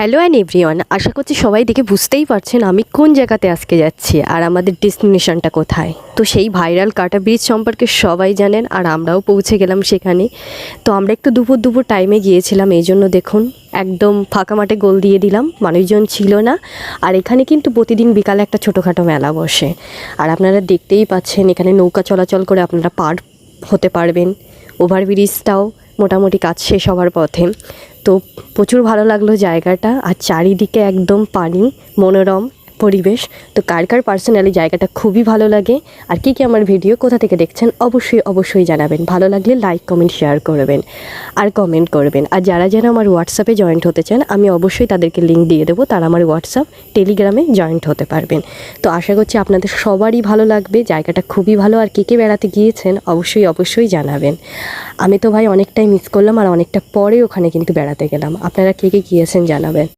Hello and everyone, আশা করছি সবাই দেখে বুঝতেই পারছেন আমি কোন জায়গাতে আজকে যাচ্ছি আর আমাদের ডেস্টিনেশনটা কোথায়। তো সেই ভাইরাল কাটা ব্রিজ সম্পর্কে সবাই জানেন আর আমরাও পৌঁছে গেলাম সেখানে। তো আমরা একটু দুপুর টাইমে গিয়েছিলাম, এই জন্য দেখুন একদম ফাঁকা মাঠে গোল দিয়ে দিলাম, মানুষজন ছিল না। আর এখানে কিন্তু প্রতিদিন বিকালে একটা ছোটোখাটো মেলা বসে, আর আপনারা দেখতেই পাচ্ছেন এখানে নৌকা চলাচল করে আপনারা পার হতে পারবেন। ওভারব্রিজটাও মোটামুটি কাজ শেষ হওয়ার পথে। তো প্রচুর ভালো লাগলো জায়গাটা, আর চারিদিকে একদম পানি, মনোরম পরিবেশ। তো কার কার পার্সোনালি জায়গাটা খুবই ভালো লাগে, আর কি আমার ভিডিও কোথা থেকে দেখছেন অবশ্যই জানাবেন। ভালো লাগলে লাইক কমেন্ট শেয়ার করবেন আর কমেন্ট করবেন। আর যারা আমার হোয়াটসঅ্যাপে জয়েন্ট হতে চান আমি অবশ্যই তাদেরকে লিঙ্ক দিয়ে দেবো, তারা আমার হোয়াটসঅ্যাপ টেলিগ্রামে জয়েন্ট হতে পারবেন। তো আশা করছি আপনাদের সবারই ভালো লাগবে, জায়গাটা খুবই ভালো। আর কে বেড়াতে গিয়েছেন অবশ্যই জানাবেন। আমি তো ভাই অনেকটাই মিস করলাম, আর অনেকটা পরে ওখানে কিন্তু বেড়াতে গেলাম। আপনারা কে গিয়েছেন জানাবেন।